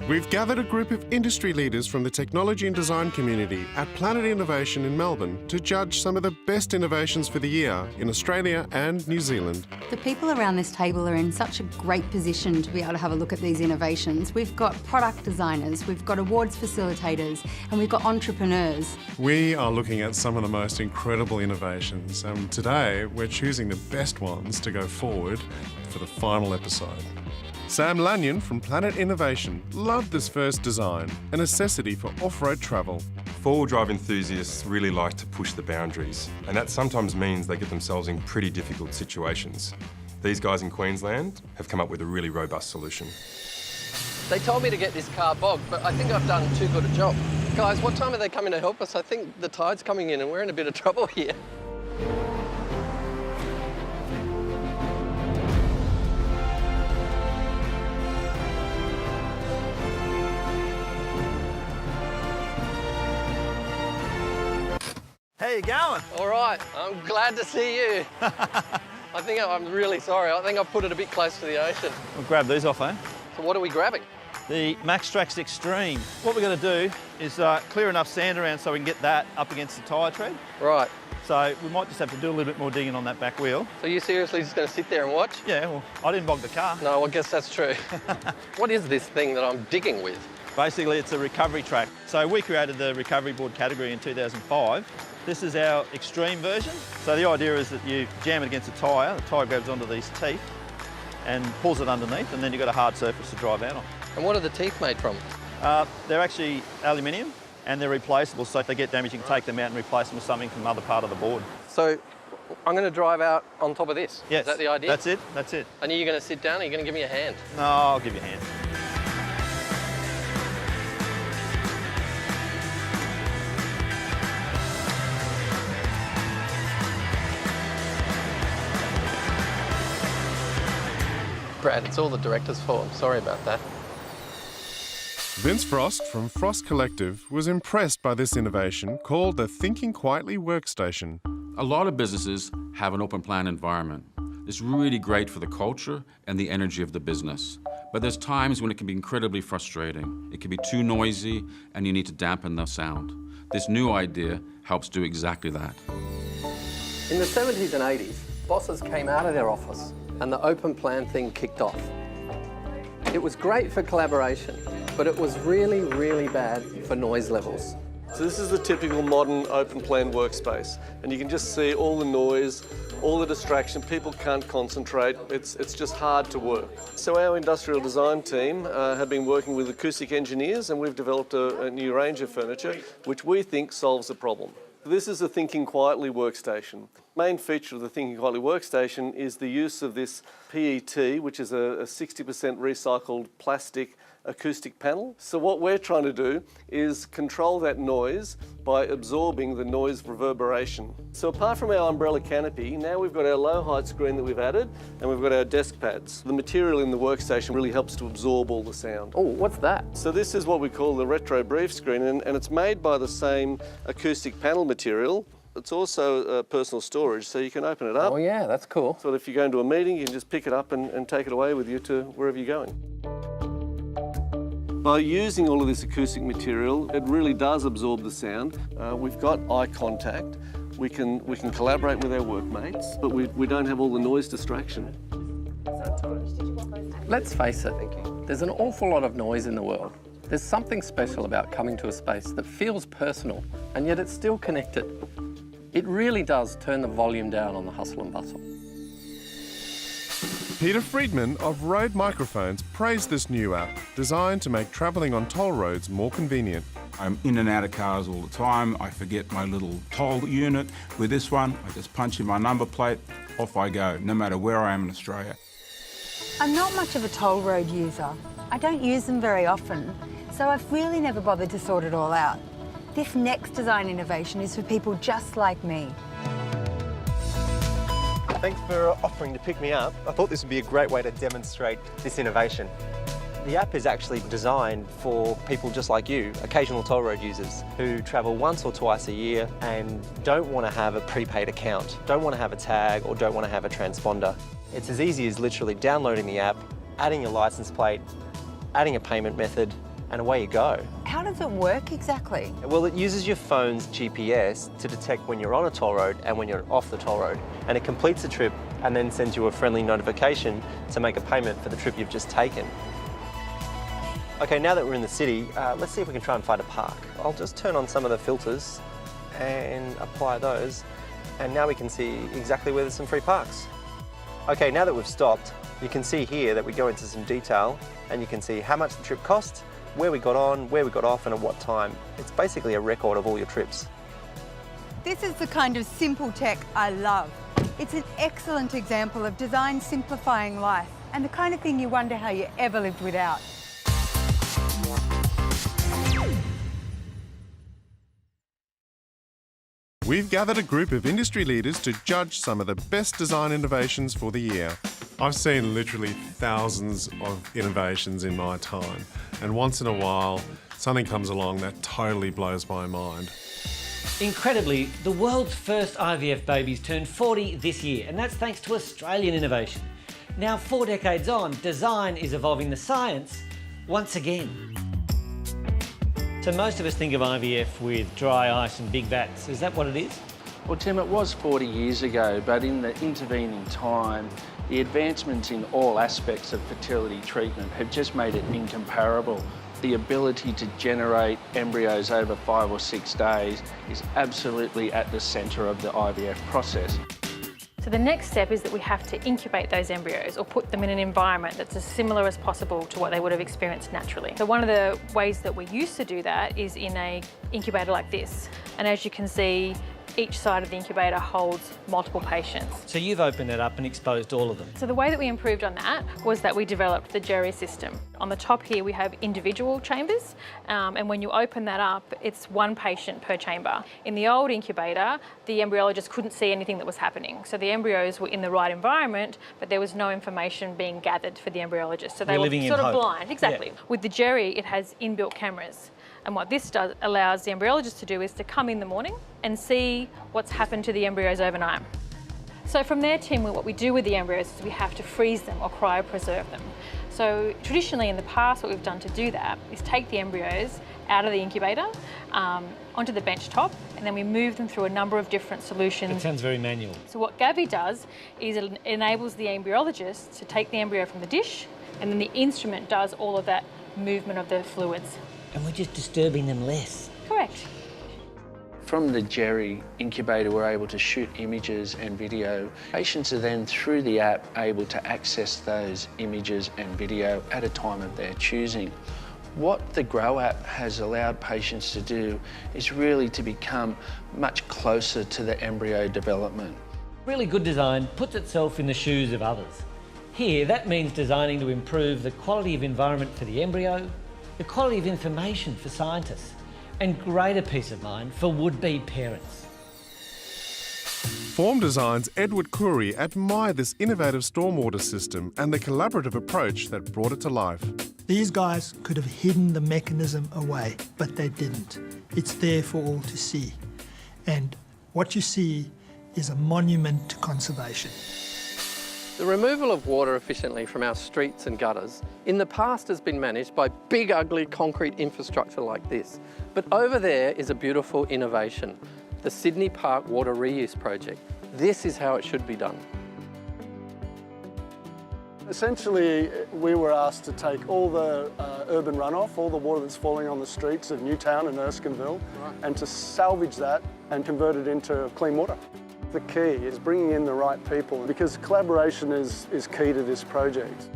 We've gathered a group of industry leaders from the technology and design community at Planet Innovation in Melbourne to judge some of the best innovations for the year in Australia and New Zealand. The people around this table are in such a great position to be able to have a look at these innovations. We've got product designers, we've got awards facilitators, and we've got entrepreneurs. We are looking at some of the most incredible innovations, and today we're choosing the best ones to go forward for the final episode. Sam Lanyon from Planet Innovation loved this first design, a necessity for off-road travel. Four-wheel drive enthusiasts really like to push the boundaries, and that sometimes means they get themselves in pretty difficult situations. These guys in Queensland have come up with a really robust solution. They told me to get this car bogged, but I think I've done too good a job. Guys, what time are they coming to help us? I think the tide's coming in and we're in a bit of trouble here. How you going? All right, I'm glad to see you. I'm really sorry. I think I've put it a bit close to the ocean. We'll grab these off, eh? So what are we grabbing? The Maxtrax Extreme. What we're going to do is clear enough sand around so we can get that up against the tyre tread. Right. So we might just have to do a little bit more digging on that back wheel. So you seriously just going to sit there and watch? Yeah, well, I didn't bog the car. No, I guess that's true. What is this thing that I'm digging with? Basically, it's a recovery track. So we created the recovery board category in 2005. This is our extreme version. So the idea is that you jam it against a tyre, the tyre grabs onto these teeth and pulls it underneath, and then you've got a hard surface to drive out on. And what are the teeth made from? They're actually aluminium and they're replaceable, so if they get damaged, you can take them out and replace them with something from another part of the board. So I'm going to drive out on top of this? Yes. Is that the idea? That's it, that's it. And are you going to sit down or are you going to give me a hand? No, I'll give you a hand. Brad, it's all the director's fault. I'm sorry about that. Vince Frost from Frost Collective was impressed by this innovation called the Thinking Quietly Workstation. A lot of businesses have an open plan environment. It's really great for the culture and the energy of the business. But there's times when it can be incredibly frustrating. It can be too noisy and you need to dampen the sound. This new idea helps do exactly that. In the 70s and 80s, bosses came out of their office and the open plan thing kicked off. It was great for collaboration, but it was really, really bad for noise levels. So this is the typical modern open plan workspace, and you can just see all the noise, all the distraction, people can't concentrate, it's just hard to work. So our industrial design team have been working with acoustic engineers, and we've developed a new range of furniture which we think solves the problem. This is the Thinking Quietly workstation. The main feature of the Thinking Quietly workstation is the use of this PET, which is a 60% recycled plastic acoustic panel. So what we're trying to do is control that noise by absorbing the noise reverberation. So apart from our umbrella canopy, now we've got our low height screen that we've added, and we've got our desk pads. The material in the workstation really helps to absorb all the sound. Oh, what's that? So this is what we call the retro brief screen, and it's made by the same acoustic panel material. It's also personal storage, so you can open it up. Oh yeah, that's cool. So if you go into a meeting, you can just pick it up and take it away with you to wherever you're going. By using all of this acoustic material, it really does absorb the sound. We've got eye contact. We can collaborate with our workmates, but we don't have all the noise distraction. Let's face it, there's an awful lot of noise in the world. There's something special about coming to a space that feels personal, and yet it's still connected. It really does turn the volume down on the hustle and bustle. Peter Friedman of Rode Microphones praised this new app, designed to make travelling on toll roads more convenient. I'm in and out of cars all the time. I forget my little toll unit. With this one, I just punch in my number plate, off I go, no matter where I am in Australia. I'm not much of a toll road user. I don't use them very often, so I've really never bothered to sort it all out. This next design innovation is for people just like me. Thanks for offering to pick me up. I thought this would be a great way to demonstrate this innovation. The app is actually designed for people just like you, occasional toll road users, who travel once or twice a year and don't want to have a prepaid account, don't want to have a tag, or don't want to have a transponder. It's as easy as literally downloading the app, adding your license plate, adding a payment method, and away you go. How does it work exactly? Well, it uses your phone's GPS to detect when you're on a toll road and when you're off the toll road. And it completes the trip and then sends you a friendly notification to make a payment for the trip you've just taken. Okay, now that we're in the city, let's see if we can try and find a park. I'll just turn on some of the filters and apply those. And now we can see exactly where there's some free parks. Okay, now that we've stopped, you can see here that we go into some detail and you can see how much the trip cost, where we got on, where we got off and at what time. It's basically a record of all your trips. This is the kind of simple tech I love. It's an excellent example of design simplifying life and the kind of thing you wonder how you ever lived without. We've gathered a group of industry leaders to judge some of the best design innovations for the year. I've seen literally thousands of innovations in my time, and once in a while, something comes along that totally blows my mind. Incredibly, the world's first IVF babies turned 40 this year, and that's thanks to Australian innovation. Now, 4 decades on, design is evolving the science once again. So most of us think of IVF with dry ice and big vats. Is that what it is? Well, Tim, it was 40 years ago, but in the intervening time, the advancements in all aspects of fertility treatment have just made it incomparable. The ability to generate embryos over 5 or 6 days is absolutely at the centre of the IVF process. So the next step is that we have to incubate those embryos or put them in an environment that's as similar as possible to what they would have experienced naturally. So one of the ways that we used to do that is in an incubator like this. And as you can see, each side of the incubator holds multiple patients. So you've opened it up and exposed all of them. So the way that we improved on that was that we developed the Jerry system. On the top here we have individual chambers, and when you open that up, it's 1 patient per chamber. In the old incubator, the embryologist couldn't see anything that was happening. So the embryos were in the right environment, but there was no information being gathered for the embryologist. So they were sort of blind. Exactly. Yeah. With the Jerry, it has inbuilt cameras. And what this allows the embryologist to do is to come in the morning and see what's happened to the embryos overnight. So from there, Tim, what we do with the embryos is we have to freeze them or cryopreserve them. So traditionally in the past, what we've done to do that is take the embryos out of the incubator, onto the bench top, and then we move them through a number of different solutions. It sounds very manual. So what Gavi does is it enables the embryologist to take the embryo from the dish, and then the instrument does all of that movement of the fluids. And we're just disturbing them less. Correct. From the Jerry incubator, we're able to shoot images and video. Patients are then, through the app, able to access those images and video at a time of their choosing. What the Grow app has allowed patients to do is really to become much closer to the embryo development. Really good design puts itself in the shoes of others. Here, that means designing to improve the quality of environment for the embryo, the quality of information for scientists, and greater peace of mind for would-be parents. Form Design's Edward Curry admired this innovative stormwater system and the collaborative approach that brought it to life. These guys could have hidden the mechanism away, but they didn't. It's there for all to see. And what you see is a monument to conservation. The removal of water efficiently from our streets and gutters in the past has been managed by big, ugly concrete infrastructure like this. But over there is a beautiful innovation, the Sydney Park Water Reuse Project. This is how it should be done. Essentially, we were asked to take all the urban runoff, all the water that's falling on the streets of Newtown and Erskineville, and to salvage that and convert it into clean water. The key is bringing in the right people, because collaboration is key to this project.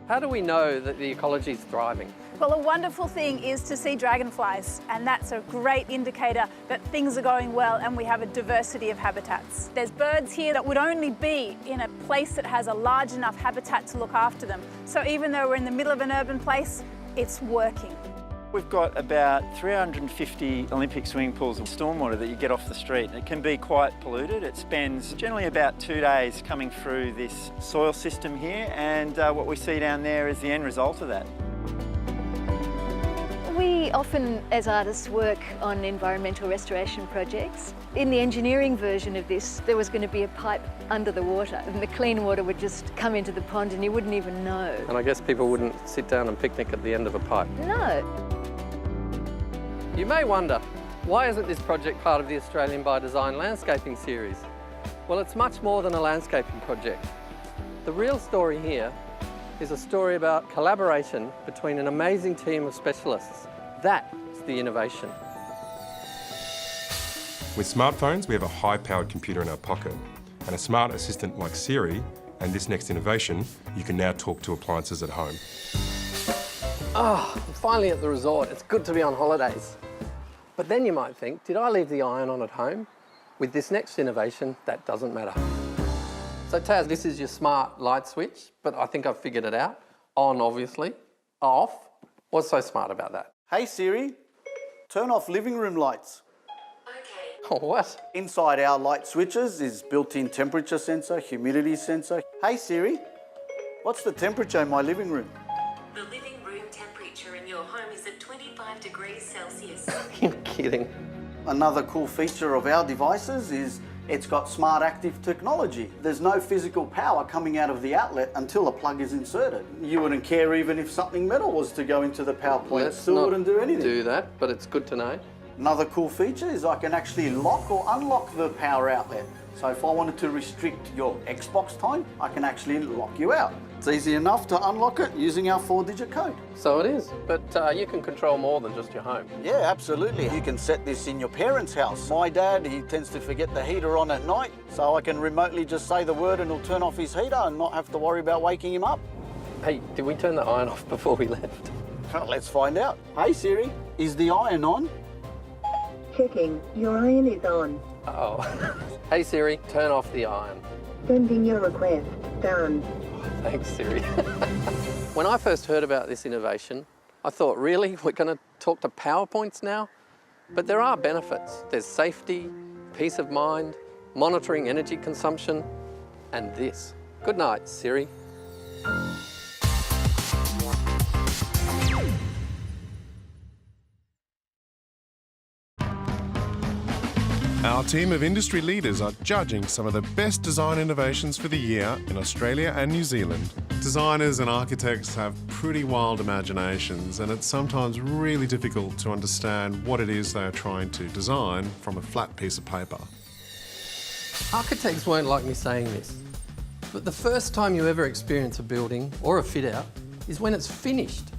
How do we know that the ecology is thriving? Well, a wonderful thing is to see dragonflies, and that's a great indicator that things are going well and we have a diversity of habitats. There's birds here that would only be in a place that has a large enough habitat to look after them. So even though we're in the middle of an urban place, it's working. We've got about 350 Olympic swimming pools of stormwater that you get off the street. It can be quite polluted. It spends generally about 2 days coming through this soil system here, and what we see down there is the end result of that. We We often, as artists, work on environmental restoration projects. In the engineering version of this, there was going to be a pipe under the water, and the clean water would just come into the pond and you wouldn't even know. And I guess people wouldn't sit down and picnic at the end of a pipe. No. You may wonder, why isn't this project part of the Australian by Design landscaping series? Well, it's much more than a landscaping project. The real story here is a story about collaboration between an amazing team of specialists. That is the innovation. With smartphones, we have a high-powered computer in our pocket, and a smart assistant like Siri, and this next innovation, you can now talk to appliances at home. Oh, I'm finally at the resort. It's good to be on holidays. But then you might think, did I leave the iron on at home? With this next innovation, that doesn't matter. So Taz, this is your smart light switch, but I think I've figured it out. On, obviously. Off. What's so smart about that? Hey Siri, turn off living room lights. Oh, what? Inside our light switches is built-in temperature sensor, humidity sensor. Hey Siri, what's the temperature in my living room? The living room temperature in your home is at 25 degrees Celsius. You're kidding. Another cool feature of our devices is it's got smart active technology. There's no physical power coming out of the outlet until a plug is inserted. You wouldn't care even if something metal was to go into the power plant. Let's Still not wouldn't do anything. do that, but it's good to know. Another cool feature is I can actually lock or unlock the power outlet. So if I wanted to restrict your Xbox time, I can actually lock you out. It's easy enough to unlock it using our 4-digit code. So it is, but you can control more than just your home. Yeah, absolutely. You can set this in your parents' house. My dad, he tends to forget the heater on at night, so I can remotely just say the word and he'll turn off his heater and not have to worry about waking him up. Hey, did we turn the iron off before we left? Let's find out. Hey Siri, is the iron on? Checking. Your iron is on. Oh. Hey Siri, turn off the iron. Sending your request. Done. Thanks, Siri. When I first heard about this innovation, I thought, really? We're going to talk to PowerPoints now? But there are benefits. There's safety, peace of mind, monitoring energy consumption, and this. Good night, Siri. Our team of industry leaders are judging some of the best design innovations for the year in Australia and New Zealand. Designers and architects have pretty wild imaginations, and it's sometimes really difficult to understand what it is they are trying to design from a flat piece of paper. Architects won't like me saying this, but the first time you ever experience a building or a fit-out is when it's finished.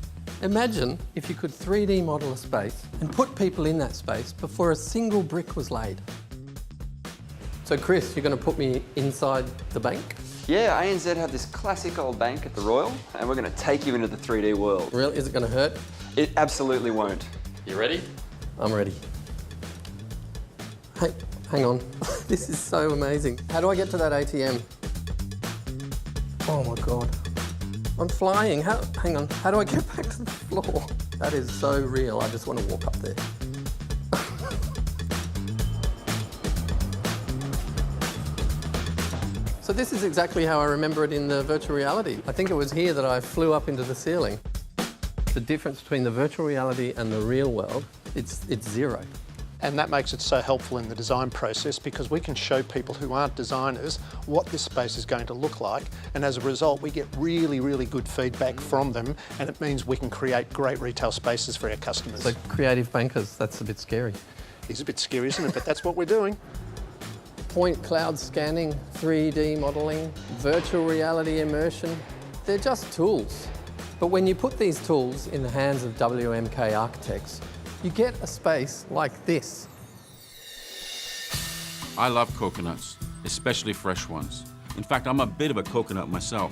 Imagine if you could 3D model a space and put people in that space before a single brick was laid. So Chris, you're going to put me inside the bank? Yeah, ANZ have this classic old bank at the Royal, and we're going to take you into the 3D world. Really? Is it going to hurt? It absolutely won't. You ready? I'm ready. Hey, hang on. This is so amazing. How do I get to that ATM? Oh my God. I'm flying. Hang on. How do I get back to the floor? That is so real. I just want to walk up there. So this is exactly how I remember it in the virtual reality. I think it was here that I flew up into the ceiling. The difference between the virtual reality and the real world, it's zero. And that makes it so helpful in the design process because we can show people who aren't designers what this space is going to look like, and as a result we get really, really good feedback from them, and it means we can create great retail spaces for our customers. So creative bankers, that's a bit scary. It's a bit scary, isn't it? But that's what we're doing. Point cloud scanning, 3D modelling, virtual reality immersion, they're just tools. But when you put these tools in the hands of WMK architects, you get a space like this. I love coconuts, especially fresh ones. In fact, I'm a bit of a coconut myself.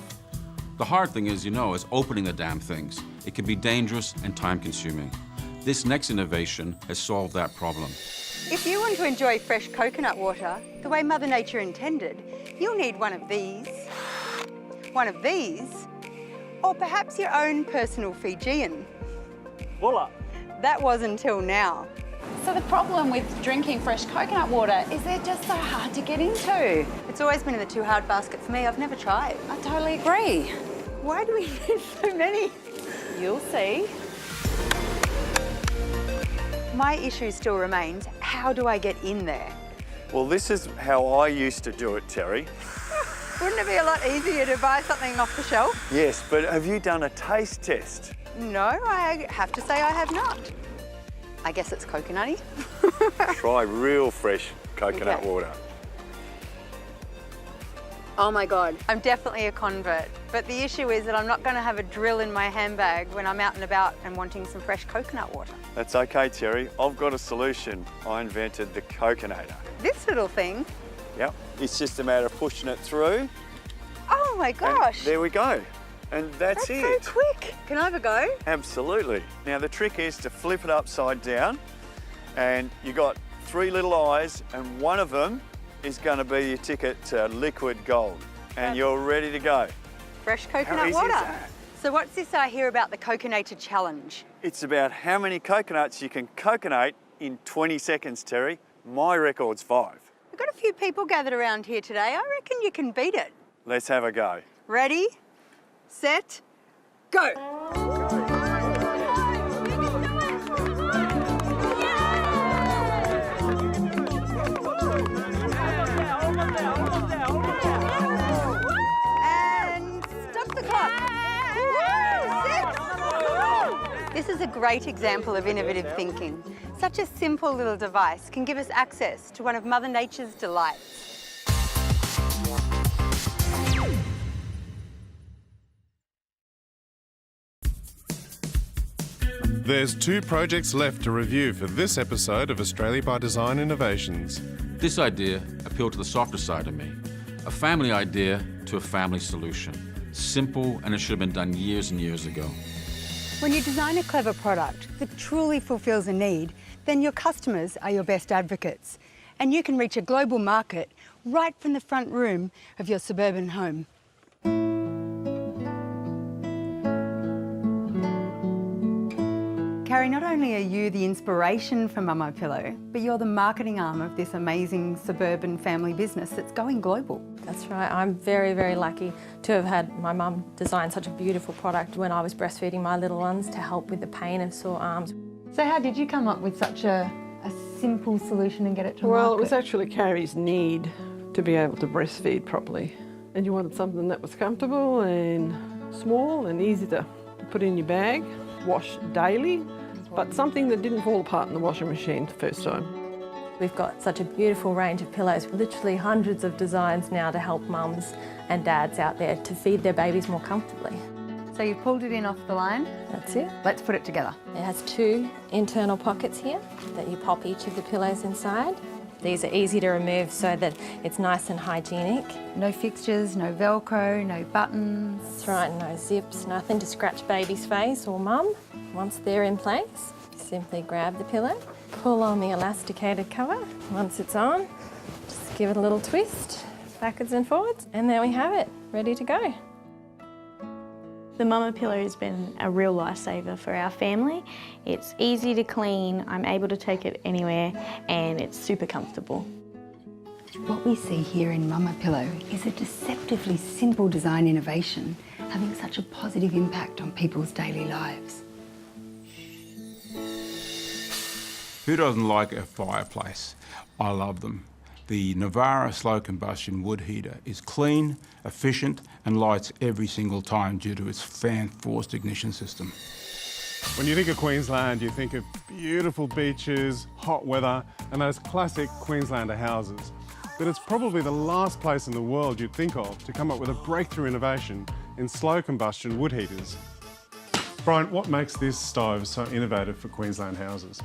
The hard thing is opening the damn things. It can be dangerous and time-consuming. This next innovation has solved that problem. If you want to enjoy fresh coconut water the way Mother Nature intended, you'll need one of these, or perhaps your own personal Fijian. Voila! That was until now. So the problem with drinking fresh coconut water is they're just so hard to get into. It's always been in the too hard basket for me. I've never tried. I totally agree. Why do we need so many? You'll see. my issue still remains, how do I get in there? Well, this is how I used to do it, Terry. Wouldn't it be a lot easier to buy something off the shelf? Yes, but have you done a taste test? No, I have to say I have not. I guess it's coconutty. Try real fresh coconut Okay. water. Oh my God, I'm definitely a convert. But the issue is that I'm not going to have a drill in my handbag when I'm out and about and wanting some fresh coconut water. That's okay, Terry. I've got a solution. I invented the Coconator. This little thing, Yep. It's just a matter of pushing it through. oh my gosh. And there we go. And that's it. so quick. Can I have a go? Absolutely. Now the trick is to flip it upside down, and you got 3 little eyes, and one of them is going to be your ticket to liquid gold, and you're ready to go. Fresh How coconut easy water. is that? So what's this I hear about the Coconator Challenge? It's about how many coconuts you can coconate in 20 seconds, Terry. My record's 5. We've got a few people gathered around here today. I reckon you can beat it. Let's have a go. Ready, set, go. And stop the clock. This is a great example of innovative thinking. Such a simple little device can give us access to one of Mother Nature's delights. There's 2 projects left to review for this episode of Australia by Design Innovations. This idea appealed to the softer side of me. A family idea to a family solution. Simple, and it should have been done years and years ago. When you design a clever product that truly fulfills a need, then your customers are your best advocates. And you can reach a global market right from the front room of your suburban home. Carrie, not only are you the inspiration for Mama Pillow, but you're the marketing arm of this amazing suburban family business that's going global. That's right. I'm very, very lucky to have had my mum design such a beautiful product when I was breastfeeding my little ones to help with the pain of sore arms. So how did you come up with such a simple solution and get it to Well, market? it was actually Carrie's need to be able to breastfeed properly. And you wanted something that was comfortable and small and easy to put in your bag, wash daily, but something that didn't fall apart in the washing machine the first time. We've got such a beautiful range of pillows, literally hundreds of designs now to help mums and dads out there to feed their babies more comfortably. So you pulled it in off the line? That's it. Let's put it together. It has 2 internal pockets here that you pop each of the pillows inside. These are easy to remove so that it's nice and hygienic. No fixtures, no Velcro, no buttons. That's right, no zips, nothing to scratch baby's face or mum. Once they're in place, simply grab the pillow, pull on the elasticated cover. Once it's on, just give it a little twist, backwards and forwards, and there we have it, ready to go. The Mama Pillow has been a real lifesaver for our family. It's easy to clean, I'm able to take it anywhere, and it's super comfortable. What we see here in Mama Pillow is a deceptively simple design innovation having such a positive impact on people's daily lives. Who doesn't like a fireplace? I love them. The Navara slow combustion wood heater is clean, efficient and lights every single time due to its fan-forced ignition system. When you think of Queensland, you think of beautiful beaches, hot weather, and those classic Queenslander houses. But it's probably the last place in the world you'd think of to come up with a breakthrough innovation in slow combustion wood heaters. Brian, what makes this stove so innovative for Queensland houses?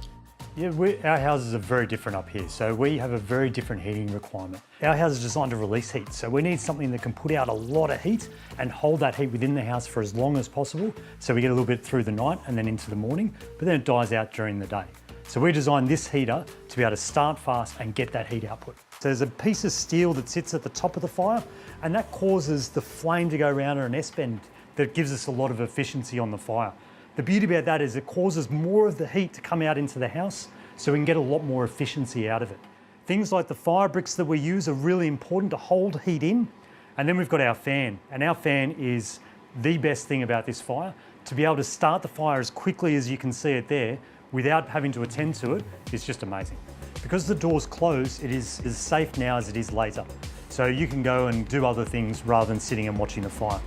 Yeah, our houses are very different up here, so we have a very different heating requirement. Our house is designed to release heat, so we need something that can put out a lot of heat and hold that heat within the house for as long as possible, so we get a little bit through the night and then into the morning, but then it dies out during the day. So we designed this heater to be able to start fast and get that heat output. So there's a piece of steel that sits at the top of the fire, and that causes the flame to go around an S-bend that gives us a lot of efficiency on the fire. The beauty about that is it causes more of the heat to come out into the house so we can get a lot more efficiency out of it. Things like the fire bricks that we use are really important to hold heat in. And then we've got our fan, and our fan is the best thing about this fire. To be able to start the fire as quickly as you can see it there without having to attend to it is just amazing. Because the door's closed, it is as safe now as it is later. So you can go and do other things rather than sitting and watching the fire.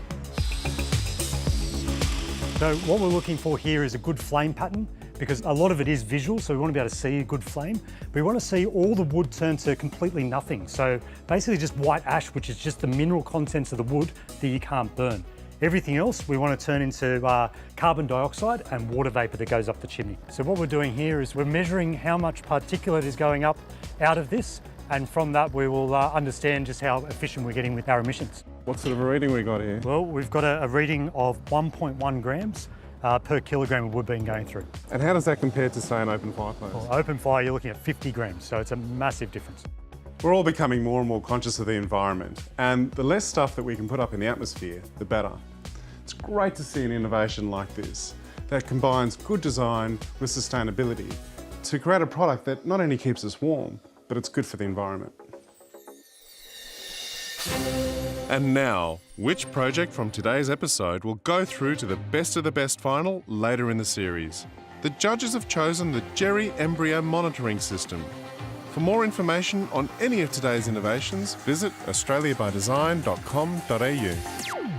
So what we're looking for here is a good flame pattern, because a lot of it is visual, so we want to be able to see a good flame. We want to see all the wood turn to completely nothing. So basically just white ash, which is just the mineral contents of the wood that you can't burn. Everything else we want to turn into carbon dioxide and water vapour that goes up the chimney. So what we're doing here is we're measuring how much particulate is going up out of this, and from that we will understand just how efficient we're getting with our emissions. What sort of a reading we got here? Well, we've got a reading of 1.1 grams per kilogram of wood being going through. And how does that compare to, say, an open fireplace? Well, open fire, you're looking at 50 grams, so it's a massive difference. We're all becoming more and more conscious of the environment, and the less stuff that we can put up in the atmosphere, the better. It's great to see an innovation like this that combines good design with sustainability to create a product that not only keeps us warm, but it's good for the environment. And now, which project from today's episode will go through to the best of the best final later in the series? The judges have chosen the Jerry Embryo Monitoring System. For more information on any of today's innovations, visit australiabydesign.com.au.